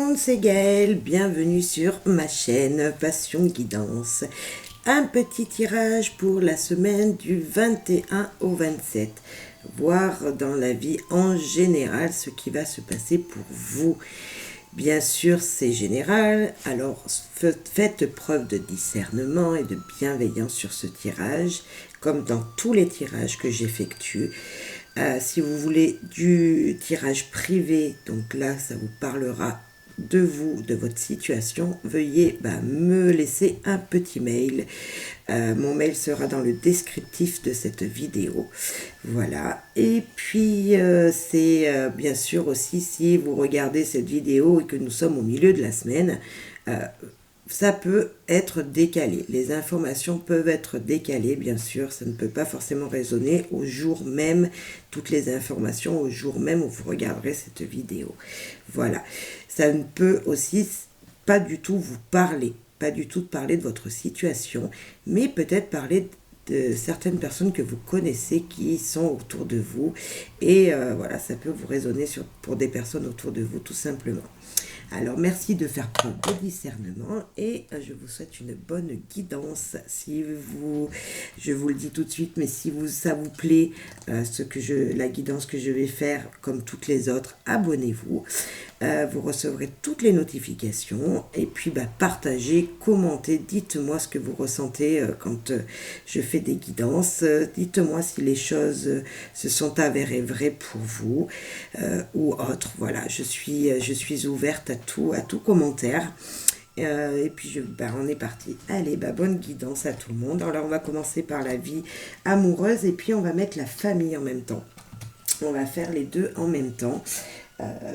monde, c'est Gaëlle, bienvenue sur ma chaîne Passion Guidance. Un petit tirage pour la semaine du 21 au 27. Voir dans la vie en général ce qui va se passer pour vous. Bien sûr, c'est général, alors faites preuve de discernement et de bienveillance sur ce tirage, comme dans tous les tirages que j'effectue. Si vous voulez du tirage privé, donc là, ça vous parlera de vous, de votre situation, veuillez me laisser un petit mail. Mon mail sera dans le descriptif de cette vidéo. Voilà. Et puis, c'est bien sûr aussi, si vous regardez cette vidéo et que nous sommes au milieu de la semaine, ça peut être décalé. Les informations peuvent être décalées, bien sûr. Ça ne peut pas forcément résonner au jour même, toutes les informations au jour même où vous regarderez cette vidéo. Voilà. Ça ne peut aussi pas du tout vous parler, pas du tout parler de votre situation, mais peut-être parler de certaines personnes que vous connaissez qui sont autour de vous. Et voilà, ça peut vous résonner pour des personnes autour de vous, tout simplement. Alors, merci de faire preuve de discernement et je vous souhaite une bonne guidance. Je vous le dis tout de suite, mais si ça vous plaît, la guidance que je vais faire, comme toutes les autres, abonnez-vous. Vous recevrez toutes les notifications et puis partagez, commentez, dites-moi ce que vous ressentez quand je fais des guidances. Dites-moi si les choses se sont avérées vraies pour vous ou autres. Voilà, je suis ouverte à tout commentaire. Et puis on est parti. Allez, bonne guidance à tout le monde. Alors on va commencer par la vie amoureuse et puis on va mettre la famille en même temps. On va faire les deux en même temps.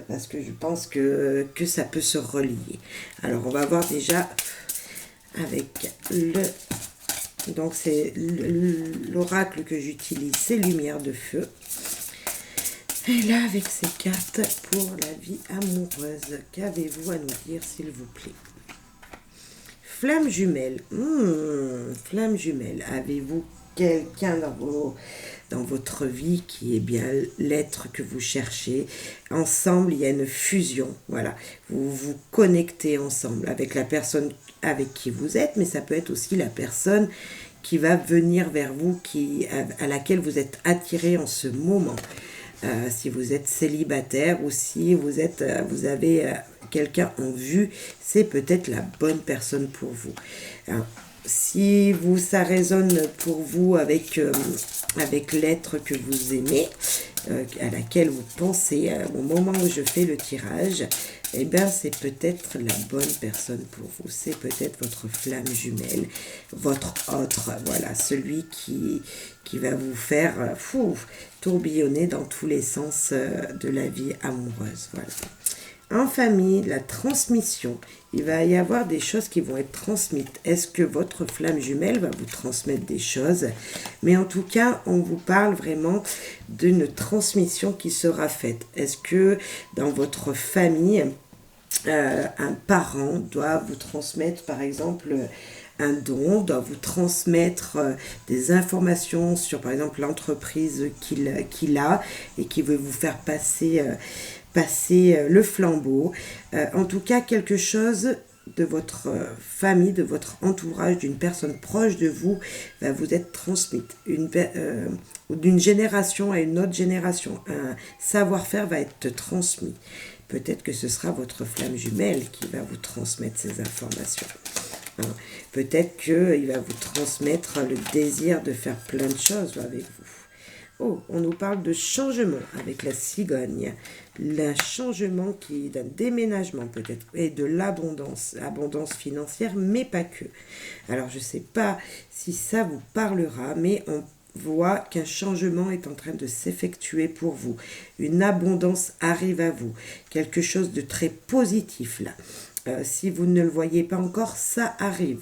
Parce que je pense que ça peut se relier. Alors, on va voir déjà avec donc, c'est l'oracle que j'utilise, c'est Lumière de Feu. Et là, avec ces cartes pour la vie amoureuse, qu'avez-vous à nous dire, s'il vous plaît? Flamme jumelle. Flamme jumelle. Avez-vous quelqu'un dans votre vie qui est bien l'être que vous cherchez? Ensemble, il y a une fusion. Voilà. Vous vous connectez ensemble avec la personne avec qui vous êtes, mais ça peut être aussi la personne qui va venir vers vous, à laquelle vous êtes attiré en ce moment. Si vous êtes célibataire ou si vous avez quelqu'un en vue, c'est peut-être la bonne personne pour vous. Alors, si ça résonne pour vous avec l'être que vous aimez, à laquelle vous pensez au moment où je fais le tirage, c'est peut-être la bonne personne pour vous. C'est peut-être votre flamme jumelle, votre autre, voilà, celui qui va vous faire tourbillonner dans tous les sens de la vie amoureuse. Voilà. En famille, la transmission, il va y avoir des choses qui vont être transmises. Est-ce que votre flamme jumelle va vous transmettre des choses? Mais en tout cas, on vous parle vraiment d'une transmission qui sera faite. Est-ce que dans votre famille, un parent doit vous transmettre, par exemple, un don, doit vous transmettre des informations sur, par exemple, l'entreprise qu'il a et qui veut vous faire passer le flambeau. En tout cas, quelque chose de votre famille, de votre entourage, d'une personne proche de vous, va vous être transmise. D'une génération à une autre génération. Un savoir-faire va être transmis. Peut-être que ce sera votre flamme jumelle qui va vous transmettre ces informations. Peut-être qu'il va vous transmettre le désir de faire plein de choses avec vous. Oh, on nous parle de changement avec la cigogne. Le changement d'un déménagement peut-être et de l'abondance financière, mais pas que. Alors, je ne sais pas si ça vous parlera, mais on voit qu'un changement est en train de s'effectuer pour vous. Une abondance arrive à vous. Quelque chose de très positif là. Si vous ne le voyez pas encore, ça arrive.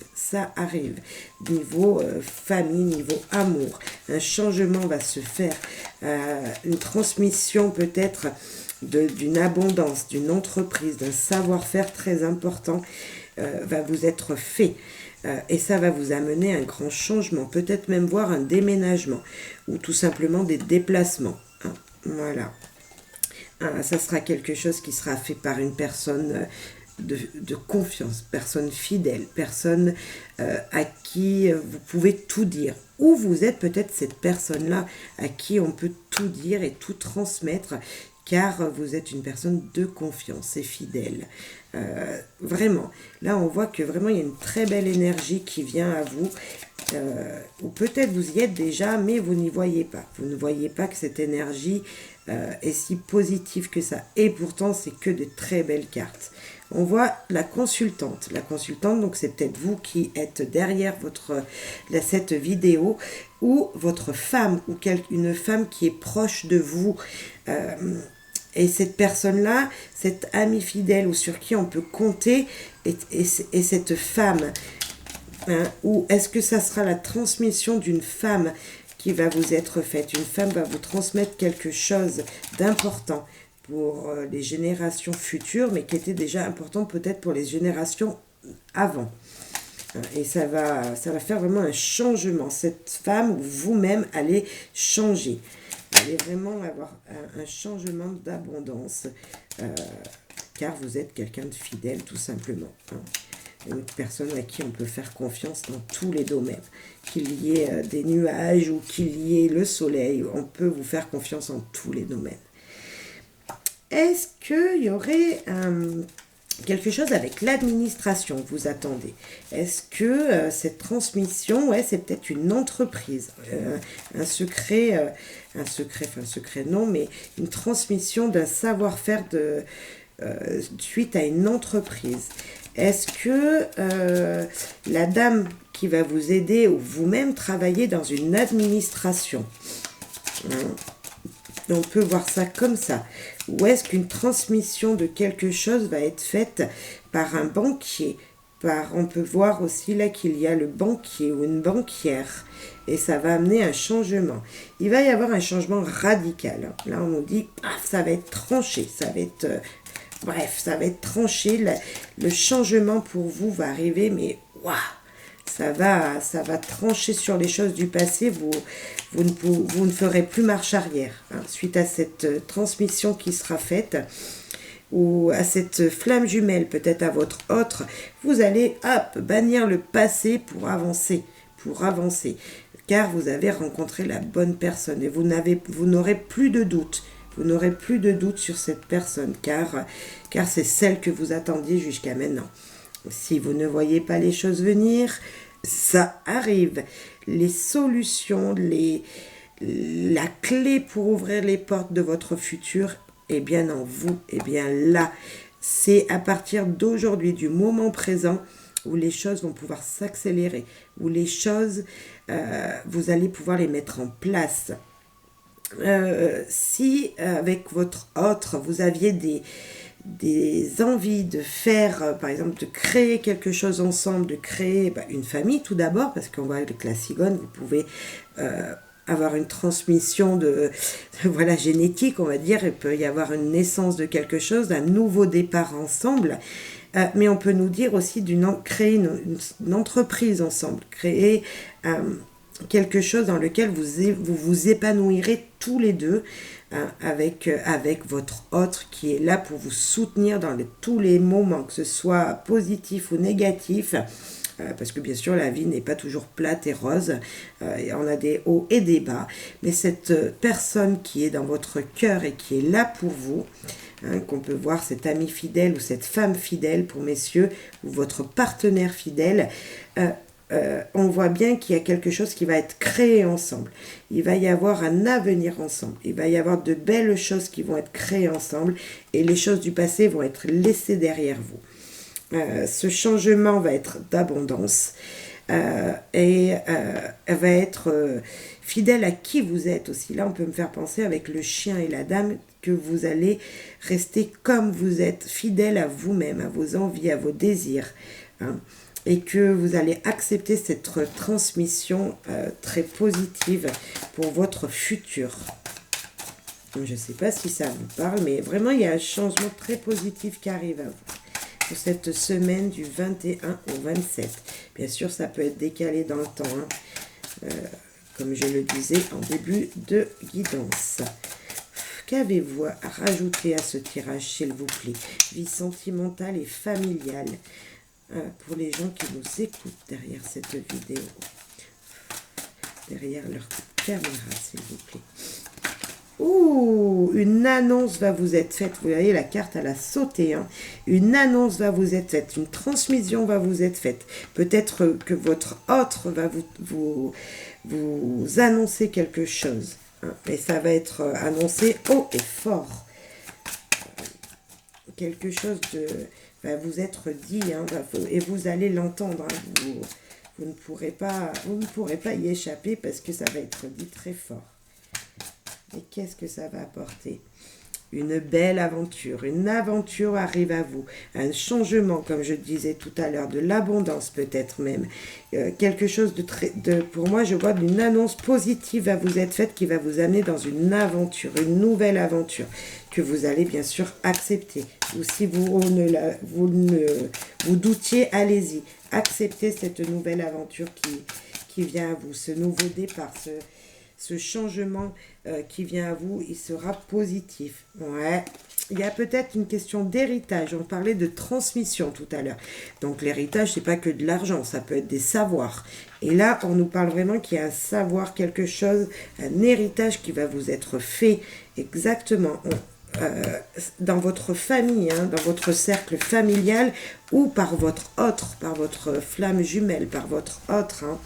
Niveau famille, niveau amour, un changement va se faire. Une transmission peut-être d'une abondance, d'une entreprise, d'un savoir-faire très important va vous être fait. Et ça va vous amener à un grand changement, peut-être même voir un déménagement ou tout simplement des déplacements. Voilà. Ça sera quelque chose qui sera fait par une personne de confiance, personne fidèle, personne à qui vous pouvez tout dire. Ou vous êtes peut-être cette personne-là à qui on peut tout dire et tout transmettre, car vous êtes une personne de confiance et fidèle. Vraiment, là on voit que vraiment il y a une très belle énergie qui vient à vous, ou peut-être vous y êtes déjà, mais vous n'y voyez pas. Vous ne voyez pas que cette énergie est si positive que ça. Et pourtant, c'est que de très belles cartes. On voit la consultante. La consultante, donc c'est peut-être vous qui êtes derrière cette vidéo, ou votre femme, ou une femme qui est proche de vous. Et cette personne-là, cette amie fidèle ou sur qui on peut compter, est cette femme. Ou est-ce que ça sera la transmission d'une femme qui va vous être faite? Une femme va vous transmettre quelque chose d'important pour les générations futures, mais qui était déjà important peut-être pour les générations avant. Et ça va faire vraiment un changement. Cette femme ou vous-même allez changer. Vous allez vraiment avoir un changement d'abondance, car vous êtes quelqu'un de fidèle tout simplement. Une personne à qui on peut faire confiance dans tous les domaines. Qu'il y ait des nuages ou qu'il y ait le soleil, on peut vous faire confiance en tous les domaines. Est-ce qu'il y aurait quelque chose avec l'administration que vous attendez? Est-ce que cette transmission, c'est peut-être une entreprise, un secret non, mais une transmission d'un savoir-faire suite à une entreprise? Est-ce que la dame qui va vous aider ou vous-même travailler dans une administration? On peut voir ça comme ça. Ou est-ce qu'une transmission de quelque chose va être faite par un banquier? On peut voir aussi là qu'il y a le banquier ou une banquière. Et ça va amener un changement. Il va y avoir un changement radical. Là, on nous dit, ça va être tranché. Ça va être... ça va être tranché. Le changement pour vous va arriver, mais waouh! Ça va trancher sur les choses du passé. Vous ne ferez plus marche arrière. Suite à cette transmission qui sera faite, ou à cette flamme jumelle, peut-être à votre autre, vous allez, bannir le passé pour avancer. Car vous avez rencontré la bonne personne et vous n'aurez plus de doute. Vous n'aurez plus de doute sur cette personne, car c'est celle que vous attendiez jusqu'à maintenant. Si vous ne voyez pas les choses venir, ça arrive. Les solutions, la clé pour ouvrir les portes de votre futur est bien en vous, et bien là. C'est à partir d'aujourd'hui, du moment présent, où les choses vont pouvoir s'accélérer, où les choses, vous allez pouvoir les mettre en place. Si avec votre autre, vous aviez des envies de faire, par exemple, de créer quelque chose ensemble, de créer une famille tout d'abord, parce qu'on voit avec la cigone, vous pouvez avoir une transmission génétique, on va dire, il peut y avoir une naissance de quelque chose, d'un nouveau départ ensemble, mais on peut nous dire aussi créer une entreprise ensemble, créer quelque chose dans lequel vous épanouirez tous les deux, avec votre autre qui est là pour vous soutenir dans tous les moments, que ce soit positif ou négatif, parce que bien sûr la vie n'est pas toujours plate et rose, on a des hauts et des bas, mais cette personne qui est dans votre cœur et qui est là pour vous, qu'on peut voir, cette amie fidèle ou cette femme fidèle pour messieurs, ou votre partenaire fidèle, on voit bien qu'il y a quelque chose qui va être créé ensemble. Il va y avoir un avenir ensemble. Il va y avoir de belles choses qui vont être créées ensemble et les choses du passé vont être laissées derrière vous. Ce changement va être d'abondance et va être fidèle à qui vous êtes aussi. Là, on peut me faire penser avec le chien et la dame que vous allez rester comme vous êtes, fidèle à vous-même, à vos envies, à vos désirs, et que vous allez accepter cette transmission très positive pour votre futur. Je ne sais pas si ça vous parle, mais vraiment, il y a un changement très positif qui arrive à vous pour cette semaine du 21 au 27. Bien sûr, ça peut être décalé dans le temps, comme je le disais en début de guidance. qu'avez-vous à rajouter à ce tirage, s'il vous plaît? Vie sentimentale et familiale. Pour les gens qui nous écoutent derrière cette vidéo. Derrière leur caméra, s'il vous plaît. Ouh, une annonce va vous être faite. Vous voyez, la carte, elle a sauté. Hein. Une annonce va vous être faite. Une transmission va vous être faite. Peut-être que votre autre va vous annoncer quelque chose. Hein. Et ça va être annoncé haut et fort. Quelque chose va vous être dit. Hein, et vous allez l'entendre. Hein. Vous ne pourrez pas y échapper parce que ça va être dit très fort. Et qu'est-ce que ça va apporter? Une belle aventure. Une aventure arrive à vous. Un changement, comme je disais tout à l'heure, de l'abondance peut-être même. Quelque chose pour moi, je vois d'une annonce positive à vous être faite qui va vous amener dans une aventure, une nouvelle aventure que vous allez bien sûr accepter. Ou si vous doutiez, allez-y. Acceptez cette nouvelle aventure qui vient à vous, ce nouveau départ, ce changement qui vient à vous, il sera positif. Ouais. Il y a peut-être une question d'héritage. On parlait de transmission tout à l'heure. Donc l'héritage, c'est pas que de l'argent, ça peut être des savoirs. Et là, on nous parle vraiment qu'il y a un savoir, quelque chose, un héritage qui va vous être fait exactement dans votre famille, hein, dans votre cercle familial ou par votre autre, par votre flamme jumelle, par votre autre, hein.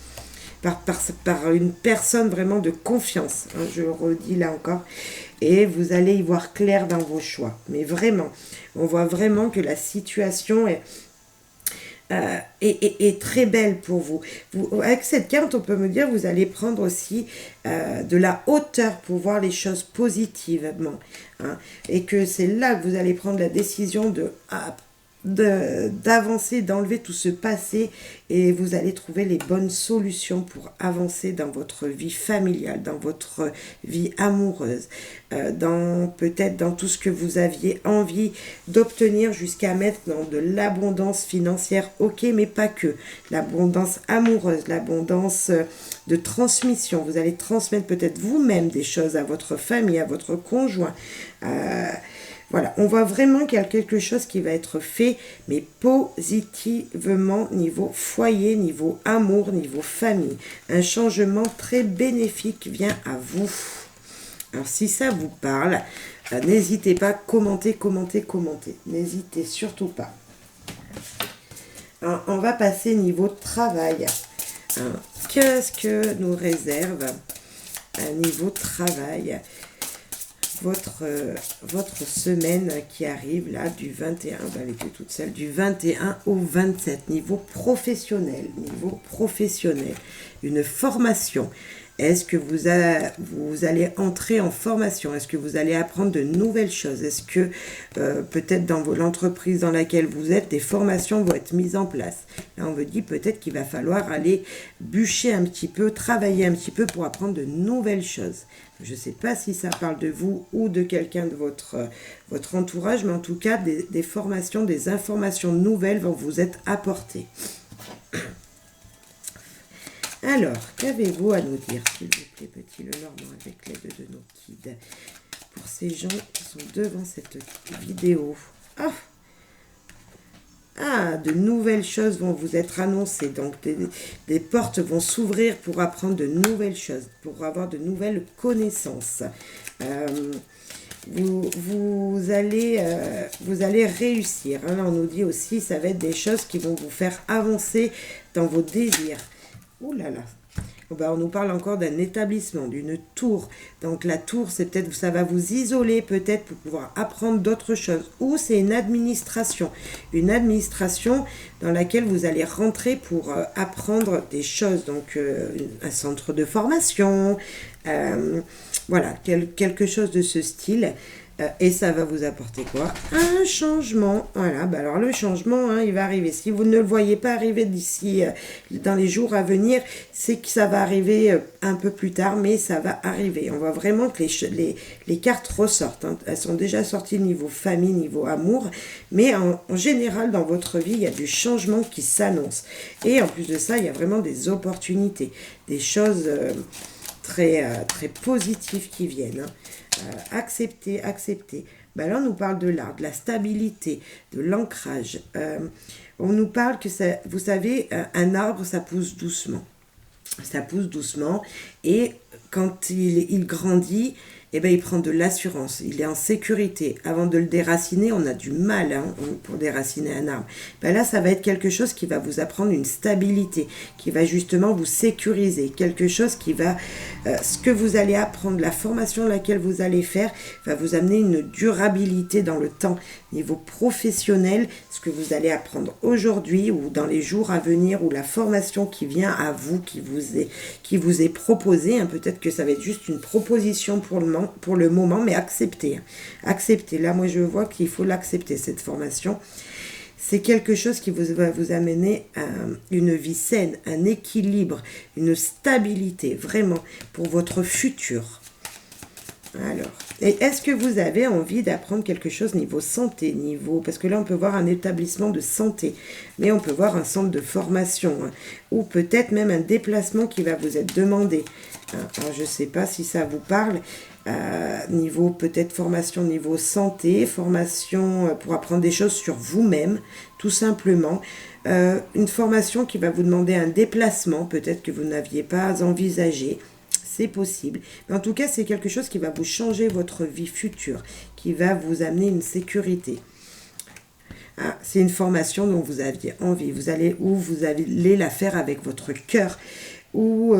Par une personne vraiment de confiance, hein, je le redis là encore, et vous allez y voir clair dans vos choix, mais vraiment, on voit vraiment que la situation est très belle pour vous. Avec cette carte, on peut me dire, vous allez prendre aussi de la hauteur pour voir les choses positivement, hein, et que c'est là que vous allez prendre la décision d'avancer, d'enlever tout ce passé et vous allez trouver les bonnes solutions pour avancer dans votre vie familiale, dans votre vie amoureuse, peut-être dans tout ce que vous aviez envie d'obtenir jusqu'à mettre dans de l'abondance financière, ok, mais pas que. L'abondance amoureuse, l'abondance de transmission. Vous allez transmettre peut-être vous-même des choses à votre famille, à votre conjoint, voilà, on voit vraiment qu'il y a quelque chose qui va être fait, mais positivement, niveau foyer, niveau amour, niveau famille. Un changement très bénéfique vient à vous. Alors, si ça vous parle, n'hésitez pas, commentez. N'hésitez surtout pas. Alors, on va passer niveau travail. Qu'est-ce que nous réserve un niveau travail? Votre semaine qui arrive là du 21, elle était toute seule, du 21 au 27, niveau professionnel, une formation. Est-ce que vous allez entrer en formation? Est-ce que vous allez apprendre de nouvelles choses? Est-ce que peut-être dans l'entreprise dans laquelle vous êtes, des formations vont être mises en place? Là, on me dit peut-être qu'il va falloir aller bûcher un petit peu, travailler un petit peu pour apprendre de nouvelles choses. Je ne sais pas si ça parle de vous ou de quelqu'un de votre entourage, mais en tout cas, des formations, des informations nouvelles vont vous être apportées. Alors, qu'avez-vous à nous dire, s'il vous plaît, petit Lenormand, avec l'aide de nos guides, pour ces gens qui sont devant cette vidéo? De nouvelles choses vont vous être annoncées. Donc, des portes vont s'ouvrir pour apprendre de nouvelles choses, pour avoir de nouvelles connaissances. Vous allez réussir. Hein. Là, on nous dit aussi, ça va être des choses qui vont vous faire avancer dans vos désirs. Ouh là là. On nous parle encore d'un établissement, d'une tour. Donc la tour, c'est peut-être, ça va vous isoler peut-être pour pouvoir apprendre d'autres choses. Ou c'est une administration dans laquelle vous allez rentrer pour apprendre des choses. Donc un centre de formation, voilà, quelque chose de ce style. Et ça va vous apporter quoi? Un changement. Voilà, alors le changement, hein, il va arriver. Si vous ne le voyez pas arriver d'ici, dans les jours à venir, c'est que ça va arriver un peu plus tard, mais ça va arriver. On voit vraiment que les cartes ressortent. Hein. Elles sont déjà sorties niveau famille, niveau amour, mais en général, dans votre vie, il y a du changement qui s'annonce. Et en plus de ça, il y a vraiment des opportunités, des choses très positives qui viennent. Hein. Accepter, accepter. Ben là, on nous parle de l'art, de la stabilité, de l'ancrage. On nous parle que, ça, vous savez, un arbre, ça pousse doucement. Ça pousse doucement et quand il grandit, eh ben, il prend de l'assurance, il est en sécurité. Avant de le déraciner, on a du mal pour déraciner un arbre. Ben là, ça va être quelque chose qui va vous apprendre une stabilité, qui va justement vous sécuriser, quelque chose qui va, ce que vous allez apprendre, la formation laquelle vous allez faire, va vous amener une durabilité dans le temps. Niveau professionnel, ce que vous allez apprendre aujourd'hui ou dans les jours à venir, ou la formation qui vient à vous, qui vous est proposée, hein, peut-être que ça va être juste une proposition pour le moment, mais acceptez. Acceptez. Là, moi, je vois qu'il faut l'accepter, cette formation. C'est quelque chose qui va vous amener à une vie saine, un équilibre, une stabilité, vraiment, pour votre futur. Alors, et est-ce que vous avez envie d'apprendre quelque chose niveau santé, parce que là on peut voir un établissement de santé, mais on peut voir un centre de formation, hein, ou peut-être même un déplacement qui va vous être demandé. Alors, je ne sais pas si ça vous parle, niveau peut-être formation niveau santé, formation pour apprendre des choses sur vous-même, tout simplement. Une formation qui va vous demander un déplacement, peut-être que vous n'aviez pas envisagé. C'est possible. Mais en tout cas, c'est quelque chose qui va vous changer votre vie future, qui va vous amener une sécurité. C'est une formation dont vous aviez envie. Vous allez la faire avec votre cœur. Ou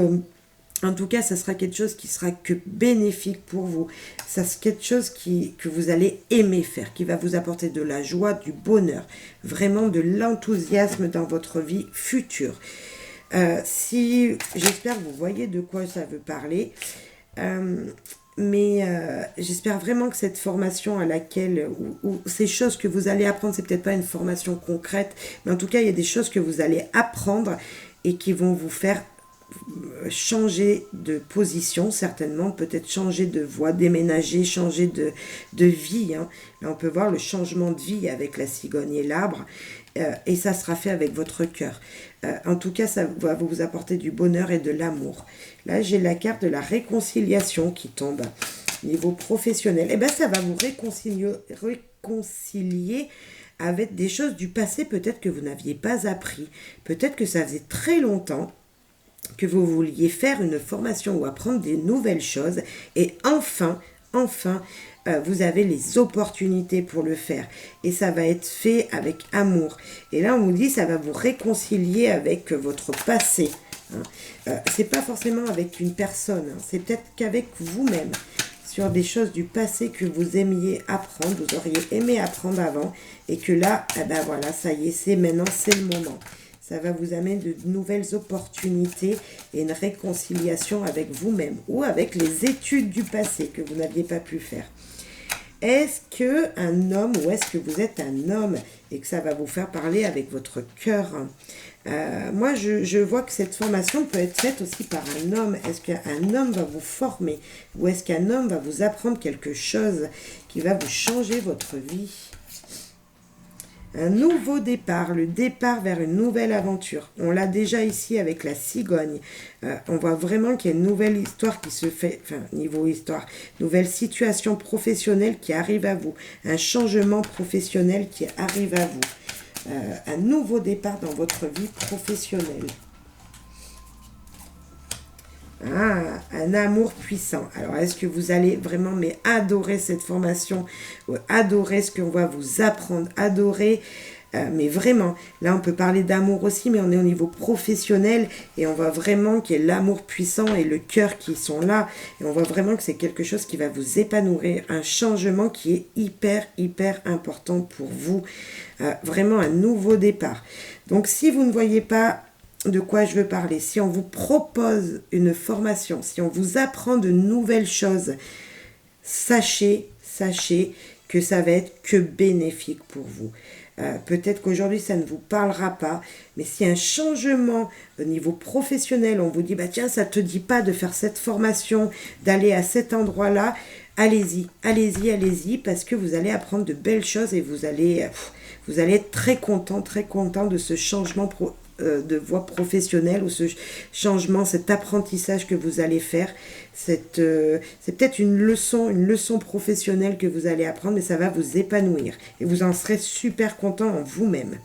en tout cas, ça sera quelque chose qui sera que bénéfique pour vous. Ça sera quelque chose que vous allez aimer faire, qui va vous apporter de la joie, du bonheur, vraiment de l'enthousiasme dans votre vie future. J'espère que vous voyez de quoi ça veut parler, mais j'espère vraiment que cette formation à laquelle, ou ces choses que vous allez apprendre, c'est peut-être pas une formation concrète, mais en tout cas il y a des choses que vous allez apprendre et qui vont vous faire changer de position, certainement, peut-être changer de voie, déménager, changer de vie, hein. Là on peut voir le changement de vie avec la cigogne et l'arbre, et ça sera fait avec votre cœur. En tout cas, ça va vous apporter du bonheur et de l'amour. Là, j'ai la carte de la réconciliation qui tombe. Niveau professionnel, eh ben, ça va vous réconcilier avec des choses du passé, peut-être que vous n'aviez pas appris. Peut-être que ça faisait très longtemps que vous vouliez faire une formation ou apprendre des nouvelles choses. Et enfin, vous avez les opportunités pour le faire. Et ça va être fait avec amour. Et là, on vous dit, ça va vous réconcilier avec votre passé. C'est pas forcément avec une personne. C'est peut-être qu'avec vous-même. Sur des choses du passé que vous aimiez apprendre, vous auriez aimé apprendre avant. Et que là, eh ben voilà, ça y est, maintenant, c'est le moment. Ça va vous amener de nouvelles opportunités et une réconciliation avec vous-même ou avec les études du passé que vous n'aviez pas pu faire. Est-ce qu'un homme ou est-ce que vous êtes un homme et que ça va vous faire parler avec votre cœur? Moi, je vois que cette formation peut être faite aussi par un homme. Est-ce qu'un homme va vous former ou est-ce qu'un homme va vous apprendre quelque chose qui va vous changer votre vie? Un nouveau départ, le départ vers une nouvelle aventure. On l'a déjà ici avec la cigogne. On voit vraiment qu'il y a une nouvelle histoire qui se fait, enfin, niveau histoire, nouvelle situation professionnelle qui arrive à vous. Un changement professionnel qui arrive à vous. Un nouveau départ dans votre vie professionnelle. Un amour puissant. Alors, est-ce que vous allez vraiment adorer cette formation, adorer ce qu'on va vous apprendre, adorer, mais vraiment, là on peut parler d'amour aussi, mais on est au niveau professionnel et on voit vraiment qu'il y a l'amour puissant et le cœur qui sont là et on voit vraiment que c'est quelque chose qui va vous épanouir, un changement qui est hyper important pour vous, vraiment un nouveau départ. Donc, si vous ne voyez pas de quoi je veux parler, si on vous propose une formation, si on vous apprend de nouvelles choses, sachez que ça va être que bénéfique pour vous. Peut-être qu'aujourd'hui ça ne vous parlera pas, mais si un changement au niveau professionnel, on vous dit tiens, ça te dit pas de faire cette formation, d'aller à cet endroit-là, allez-y, parce que vous allez apprendre de belles choses et vous allez être très content de ce changement de voie professionnelle ou ce changement, cet apprentissage que vous allez faire. C'est peut-être une leçon professionnelle que vous allez apprendre, mais ça va vous épanouir et vous en serez super content en vous-même.